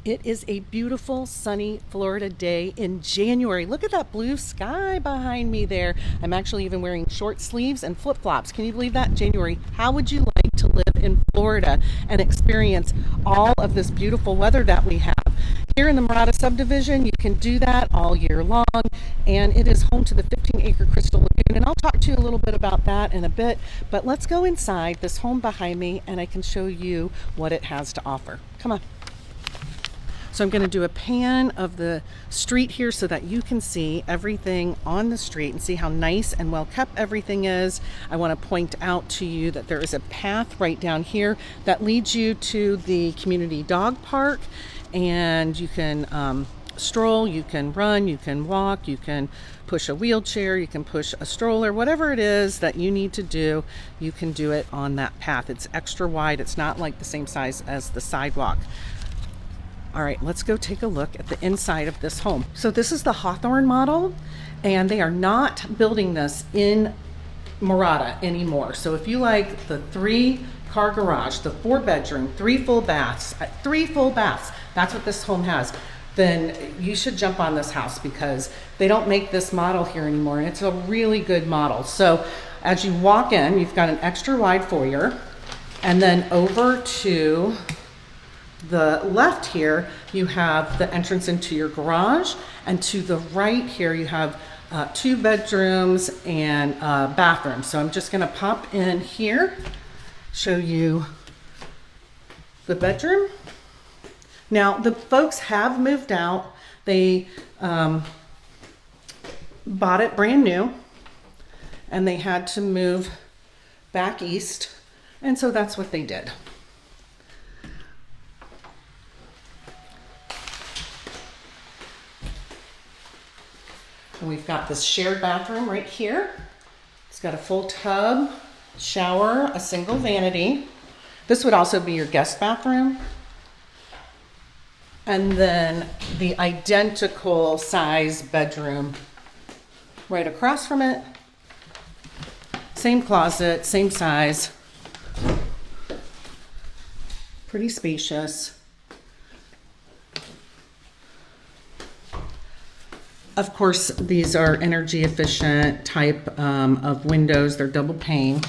It is a beautiful sunny Florida day in January. Look at that blue sky behind me there. I'm actually even wearing short sleeves and flip-flops. Can you believe that? January. How would you like to live in Florida and experience all of this beautiful weather that we have? Here in the MIRADA subdivision, you can do that all year long, and it is home to the 15-acre Crystal Lagoon, and I'll talk to you a little bit about that in a bit, but let's go inside this home behind me and I can show you what it has to offer. Come on. So I'm going to do a pan of the street here so that you can see everything on the street and see how nice and well kept everything is. I want to point out to you that there is a path right down here that leads you to the community dog park, and you can stroll, you can run, you can walk, you can push a wheelchair, you can push a stroller, whatever it is that you need to do, you can do it on that path. It's extra wide. It's not like the same size as the sidewalk. All right, let's go take a look at the inside of this home. So this is the Hawthorne model, and they are not building this in MIRADA anymore. So if you like the 3-car garage, the 4-bedroom, 3 full baths, that's what this home has, then you should jump on this house because they don't make this model here anymore, and it's a really good model. So as you walk in, you've got an extra wide foyer, and then over to the left here, you have the entrance into your garage, and to the right here, you have 2 bedrooms and a bathroom. So I'm just going to pop in here, show you the bedroom. Now, the folks have moved out. They bought it brand new, and they had to move back east, and so that's what they did. And we've got this shared bathroom right here. It's got a full tub, shower, a single vanity. This would also be your guest bathroom. And then the identical size bedroom right across from it. Same closet, same size. Pretty spacious. Of course, these are energy efficient type of windows. They're double pane.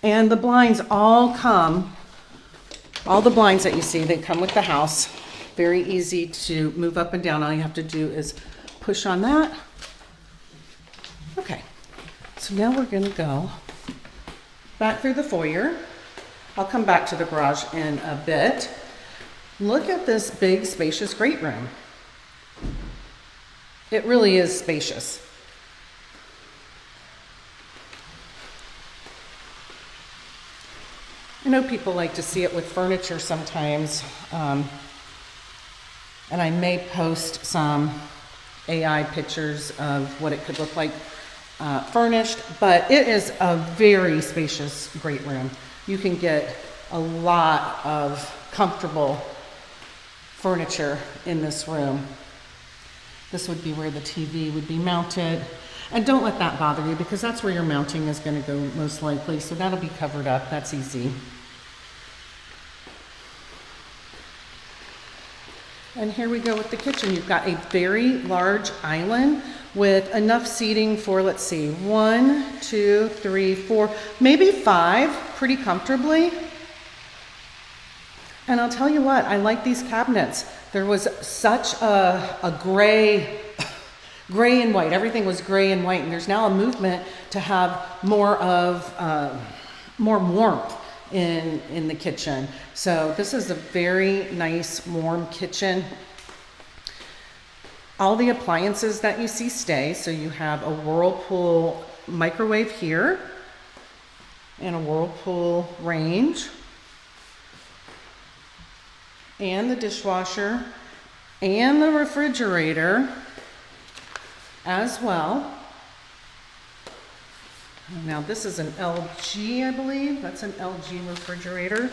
And the blinds all the blinds that you see, they come with the house. Very easy to move up and down. All you have to do is push on that. Okay, so now we're gonna go back through the foyer. I'll come back to the garage in a bit. Look at this big, spacious great room. It really is spacious. I know people like to see it with furniture sometimes, and I may post some AI pictures of what it could look like furnished, but it is a very spacious great room. You can get a lot of comfortable furniture in this room. This would be where the TV would be mounted. And don't let that bother you because that's where your mounting is going to go most likely. So that'll be covered up. That's easy. And here we go with the kitchen. You've got a very large island with enough seating for, let's see, 1, 2, 3, 4, maybe 5 pretty comfortably. And I'll tell you what, I like these cabinets. There was such a gray and white. Everything was gray and white, and there's now a movement to have more warmth in the kitchen. So this is a very nice, warm kitchen. All the appliances that you see stay. So you have a Whirlpool microwave here and a Whirlpool range, and the dishwasher, and the refrigerator as well. Now this is an LG, I believe. That's an LG refrigerator.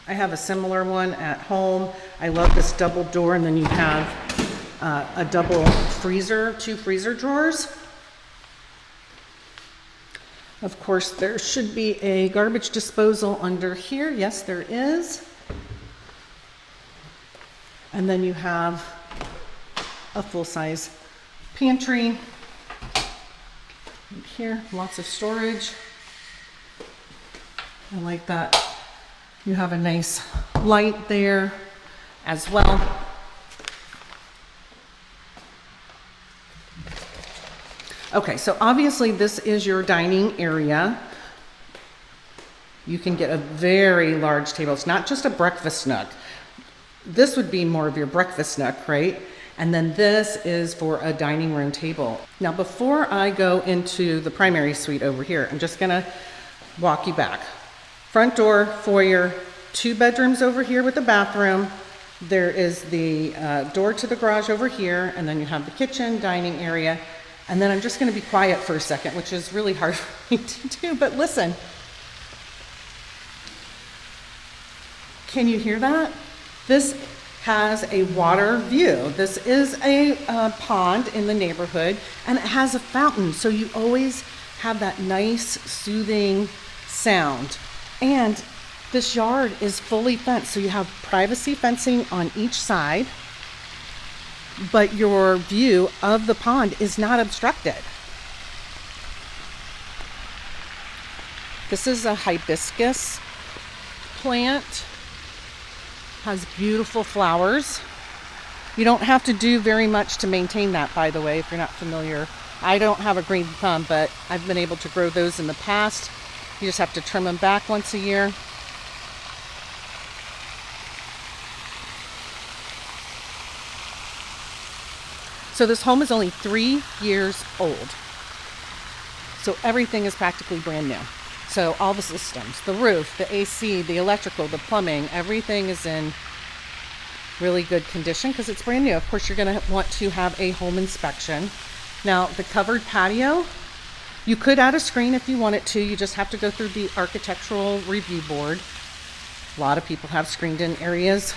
I have a similar one at home. I love this double door, and then you have a double freezer, 2 freezer drawers. Of course, there should be a garbage disposal under here. Yes, there is. And then you have a full-size pantry. Right here, lots of storage. I like that. You have a nice light there as well. Okay, so obviously this is your dining area. You can get a very large table. It's not just a breakfast nook. This would be more of your breakfast nook, right? And then this is for a dining room table. Now, before I go into the primary suite over here, I'm just gonna walk you back. Front door, foyer, 2 bedrooms over here with the bathroom. There is the door to the garage over here, and then you have the kitchen, dining area. And then I'm just gonna be quiet for a second, which is really hard for me to do, but listen. Can you hear that? This has a water view. This is a pond in the neighborhood, and it has a fountain, so you always have that nice, soothing sound. And this yard is fully fenced, so you have privacy fencing on each side, but your view of the pond is not obstructed. This is a hibiscus plant. Has beautiful flowers. You don't have to do very much to maintain that, by the way, if you're not familiar. I don't have a green thumb, but I've been able to grow those in the past. You just have to trim them back once a year. So this home is only 3 years old. So everything is practically brand new. So all the systems, the roof, the AC, the electrical, the plumbing, everything is in really good condition because it's brand new. Of course, you're going to want to have a home inspection. Now, the covered patio, you could add a screen if you wanted to. You just have to go through the architectural review board. A lot of people have screened in areas.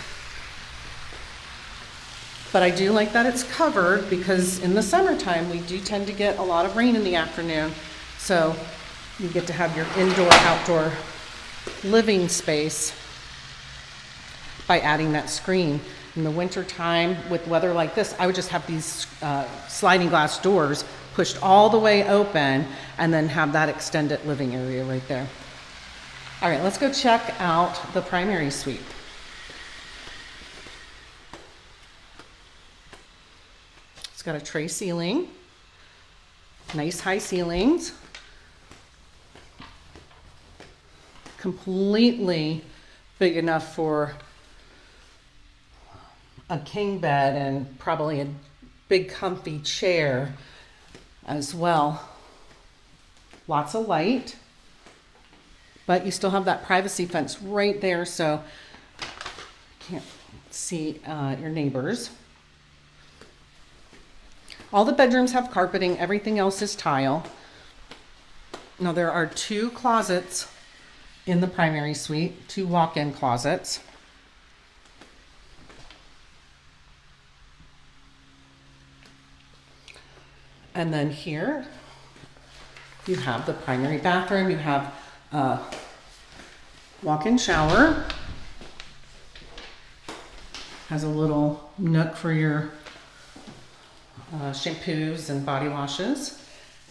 But I do like that it's covered because in the summertime, we do tend to get a lot of rain in the afternoon. So you get to have your indoor, outdoor living space by adding that screen. In the winter time, with weather like this, I would just have these sliding glass doors pushed all the way open and then have that extended living area right there. All right, let's go check out the primary suite. It's got a tray ceiling, nice high ceilings. Completely big enough for a king bed and probably a big comfy chair as well. Lots of light, but you still have that privacy fence right there, so you can't see your neighbors. All the bedrooms have carpeting, everything else is tile. Now there are 2 closets in the primary suite, 2 walk-in closets. And then here you have the primary bathroom. You have a walk-in shower. Has a little nook for your shampoos and body washes.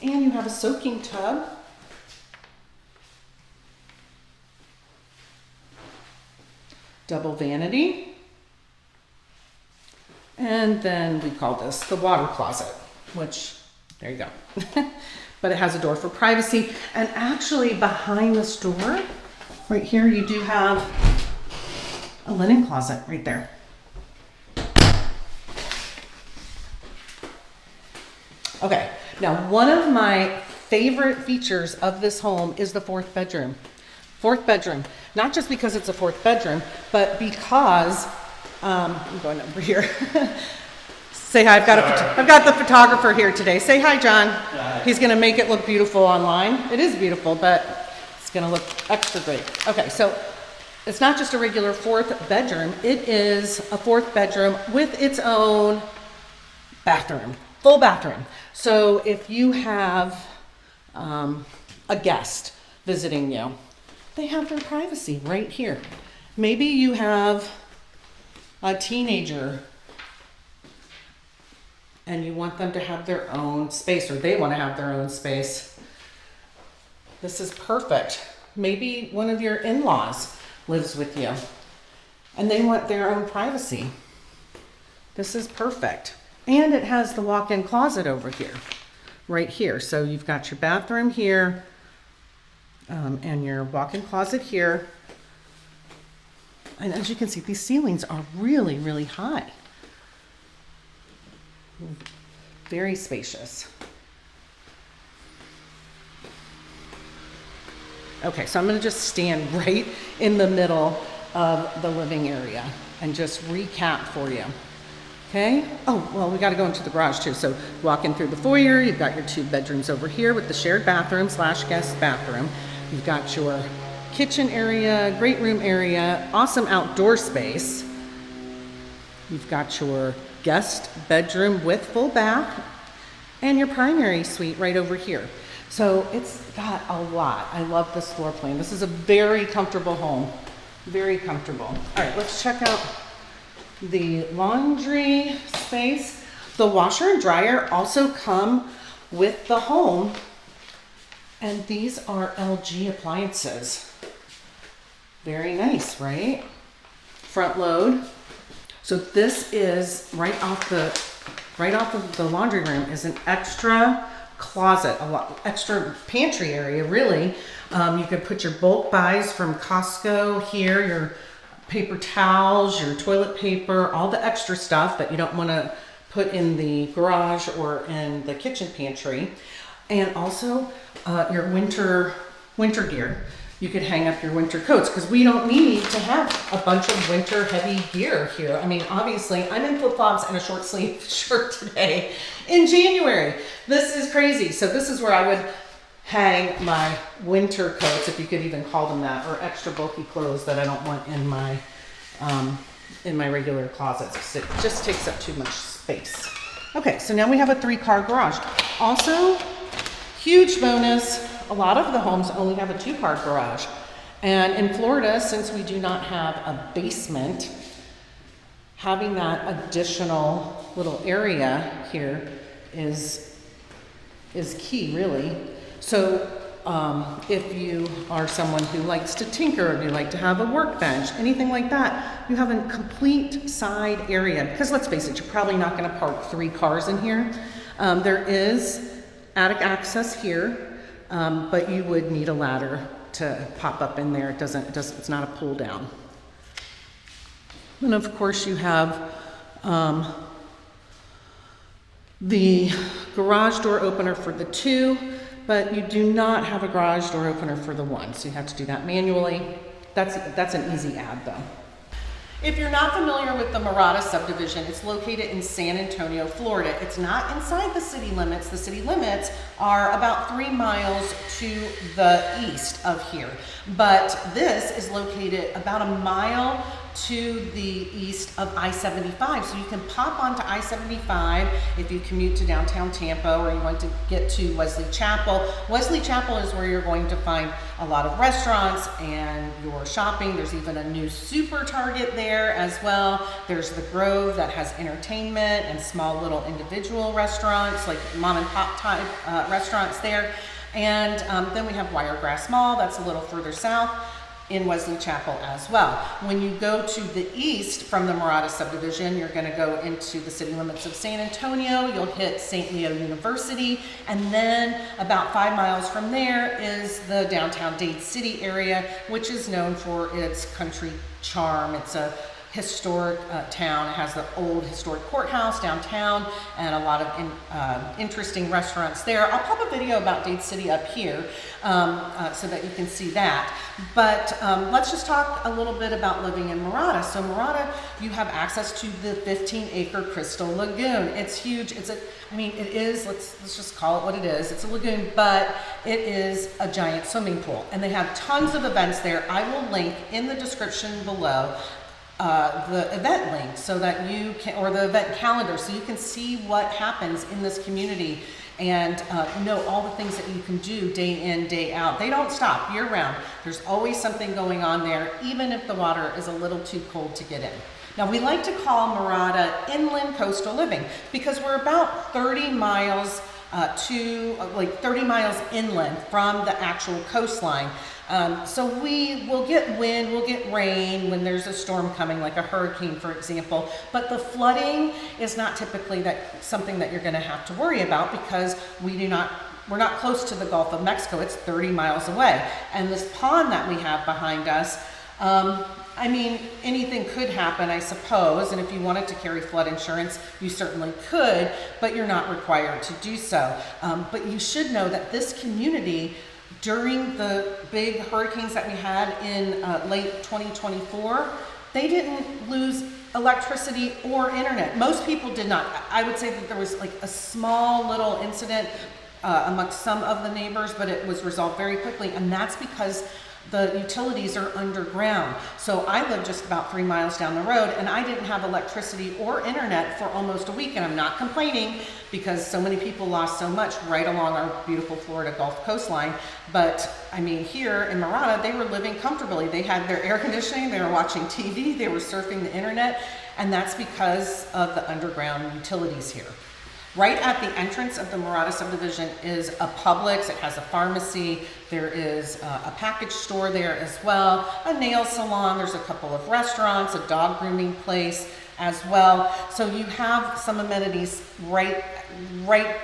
And you have a soaking tub. Double vanity. And then we call this the water closet, which, there you go. But it has a door for privacy. And actually behind this door, right here, you do have a linen closet right there. Okay, now one of my favorite features of this home is the 4th bedroom. 4th bedroom, not just because it's a 4th bedroom, but because, I'm going over here. Say hi, I've got the photographer here today. Say hi, John. Hi. He's gonna make it look beautiful online. It is beautiful, but it's gonna look extra great. Okay, so it's not just a regular 4th bedroom, it is a 4th bedroom with its own bathroom, full bathroom. So if you have a guest visiting you, they have their privacy right here. Maybe you have a teenager and you want them to have their own space, or they want to have their own space, this is perfect. Maybe one of your in-laws lives with you and they want their own privacy. This is perfect. And it has the walk-in closet over here, right here. So you've got your bathroom here and your walk-in closet here. And as you can see, these ceilings are really, really high. Very spacious. Okay, so I'm gonna just stand right in the middle of the living area and just recap for you. Okay, oh, well, we gotta go into the garage too. So walk in through the foyer, you've got your 2 bedrooms over here with the shared bathroom / guest bathroom. You've got your kitchen area, great room area, awesome outdoor space. You've got your guest bedroom with full bath and your primary suite right over here. So it's got a lot. I love this floor plan. This is a very comfortable home, very comfortable. All right, let's check out the laundry space. The washer and dryer also come with the home, and these are LG appliances. Very nice, right? Front load. So this is right off of the laundry room is an extra closet, extra pantry area, really. You could put your bulk buys from Costco here, your paper towels, your toilet paper, all the extra stuff that you don't want to put in the garage or in the kitchen pantry. And also your winter gear. You could hang up your winter coats because we don't need to have a bunch of winter heavy gear here. I mean, obviously, I'm in flip-flops and a short sleeve shirt today in January. This is crazy. So this is where I would hang my winter coats, if you could even call them that, or extra bulky clothes that I don't want in my regular closets because it just takes up too much space. Okay, so now we have a 3-car garage. Also, huge bonus. A lot of the homes only have a 2-car garage. And in Florida, since we do not have a basement, having that additional little area here is key, really. So if you are someone who likes to tinker, or you like to have a workbench, anything like that, you have a complete side area. Because let's face it, you're probably not going to park 3 cars in here. There is attic access here. But you would need a ladder to pop up in there. It's not a pull down. And of course you have the garage door opener for the 2, but you do not have a garage door opener for the 1. So you have to do that manually. That's an easy add though. If you're not familiar with the MIRADA subdivision, it's located in San Antonio, Florida. It's not inside the city limits. The city limits are about 3 miles to the east of here. But this is located about a mile to the east of I-75. So you can pop onto I-75 if you commute to downtown Tampa or you want to get to Wesley Chapel. Wesley Chapel is where you're going to find a lot of restaurants and your shopping. There's even a new super Target there as well. There's the Grove that has entertainment and small little individual restaurants, like mom and pop type restaurants there. And then we have Wiregrass Mall, that's a little further south in Wesley Chapel as well. When you go to the east from the MIRADA subdivision, you're going to go into the city limits of San Antonio. You'll hit St. Leo University, and then about 5 miles from there is the downtown Dade City area, which is known for its country charm. It's a historic town. It has the old historic courthouse downtown and a lot of interesting restaurants there. I'll pop a video about Dade City up here so that you can see that. But let's just talk a little bit about living in MIRADA. So MIRADA, you have access to the 15-acre Crystal Lagoon. It's huge. It is, let's just call it what it is. It's a lagoon, but it is a giant swimming pool. And they have tons of events there. I will link in the description below the event link so that you can, or the event calendar, so you can see what happens in this community and know all the things that you can do day in, day out. They don't stop year round. There's always something going on there, even if the water is a little too cold to get in. Now we like to call Mirada inland coastal living because we're about 30 miles like 30 miles inland from the actual coastline. So we will get wind, we'll get rain when there's a storm coming, like a hurricane, for example. But the flooding is not typically something that you're going to have to worry about because we're not close to the Gulf of Mexico. It's 30 miles away. And this pond that we have behind us, I mean, anything could happen, I suppose, and if you wanted to carry flood insurance, you certainly could, but you're not required to do so. But you should know that this community, during the big hurricanes that we had in late 2024, they didn't lose electricity or internet. Most people did not. I would say that there was like a small little incident amongst some of the neighbors, but it was resolved very quickly, and that's because the utilities are underground. So I live just about 3 miles down the road and I didn't have electricity or internet for almost a week, and I'm not complaining because so many people lost so much right along our beautiful Florida Gulf coastline. But I mean, here in Mirada, they were living comfortably. They had their air conditioning, they were watching TV, they were surfing the internet, and that's because of the underground utilities here. Right at the entrance of the Mirada subdivision is a Publix. It has a pharmacy. There is a package store there as well, a nail salon. There's a couple of restaurants, a dog grooming place as well. So you have some amenities right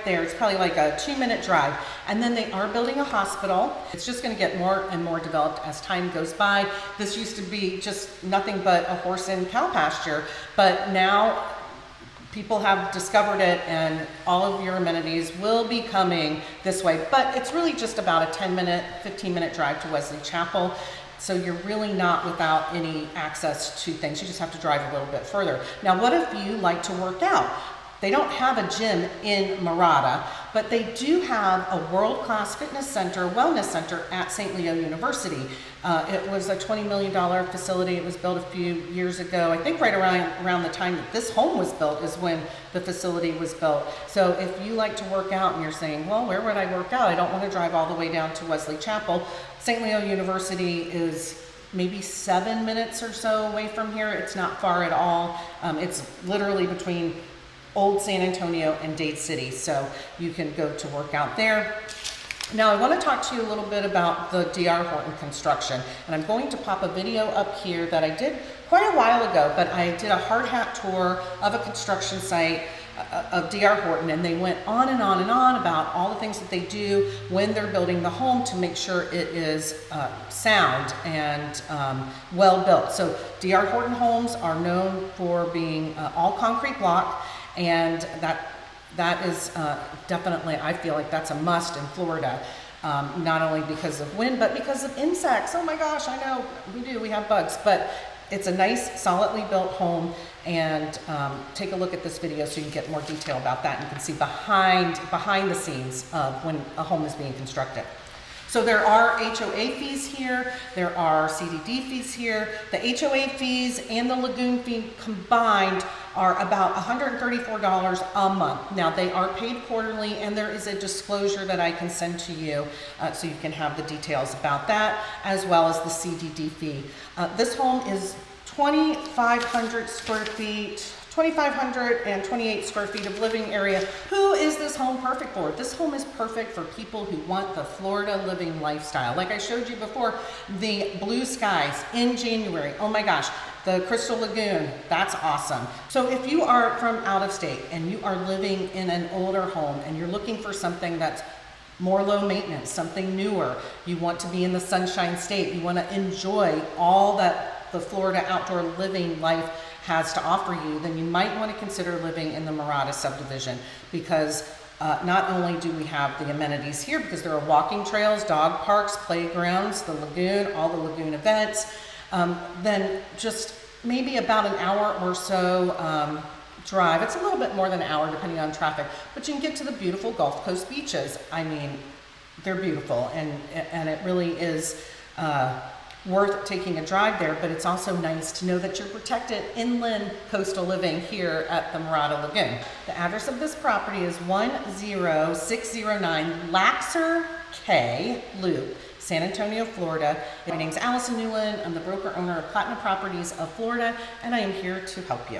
there. It's probably like a 2-minute drive. And then they are building a hospital. It's just going to get more and more developed as time goes by. This used to be just nothing but a horse and cow pasture, but now people have discovered it and all of your amenities will be coming this way. But it's really just about a 10-minute, 15-minute drive to Wesley Chapel. So you're really not without any access to things. You just have to drive a little bit further. Now, what if you like to work out? They don't have a gym in Mirada, but they do have a world-class fitness center, wellness center at St. Leo University. It was a $20 million facility. It was built a few years ago. I think right around the time that this home was built is when the facility was built. So if you like to work out and you're saying, well, where would I work out? I don't want to drive all the way down to Wesley Chapel. St. Leo University is maybe 7 minutes or so away from here. It's not far at all. It's literally between Old San Antonio and Dade City, so you can go to work out there. Now I want to talk to you a little bit about the DR Horton construction, and I'm going to pop a video up here that I did quite a while ago, but I did a hard hat tour of a construction site of DR Horton, and they went on and on and on about all the things that they do when they're building the home to make sure it is sound and well built. So DR Horton homes are known for being all concrete block, and that is definitely, I feel like that's a must in Florida, not only because of wind, but because of insects. Oh my gosh, I know, we have bugs, but it's a nice, solidly built home. And take a look at this video so you can get more detail about that, and you can see behind the scenes of when a home is being constructed. So there are HOA fees here, there are CDD fees here. The HOA fees and the lagoon fee combined are about $134 a month. Now they are paid quarterly, and there is a disclosure that I can send to you so you can have the details about that, as well as the CDD fee. This home is 2,500 square feet, 2,528 square feet of living area. Who is this home perfect for? This home is perfect for people who want the Florida living lifestyle. Like I showed you before, the blue skies in January. Oh my gosh, the Crystal Lagoon, that's awesome. So if you are from out of state and you are living in an older home and you're looking for something that's more low maintenance, something newer, you want to be in the Sunshine State, you want to enjoy all that the Florida outdoor living life has to offer you, then you might want to consider living in the Mirada subdivision, because not only do we have the amenities here, because there are walking trails, dog parks, playgrounds, the lagoon, all the lagoon events, then just maybe about an hour or so drive. It's a little bit more than an hour depending on traffic, but you can get to the beautiful Gulf Coast beaches. I mean, they're beautiful, and it really is worth taking a drive there, but it's also nice to know that you're protected inland coastal living here at the MIRADA Lagoon. The address of this property is 10609 Laxer Cay Loop, San Antonio, Florida. My name's Allison Newland. I'm the broker owner of Platinum Properties of Florida, and I am here to help you.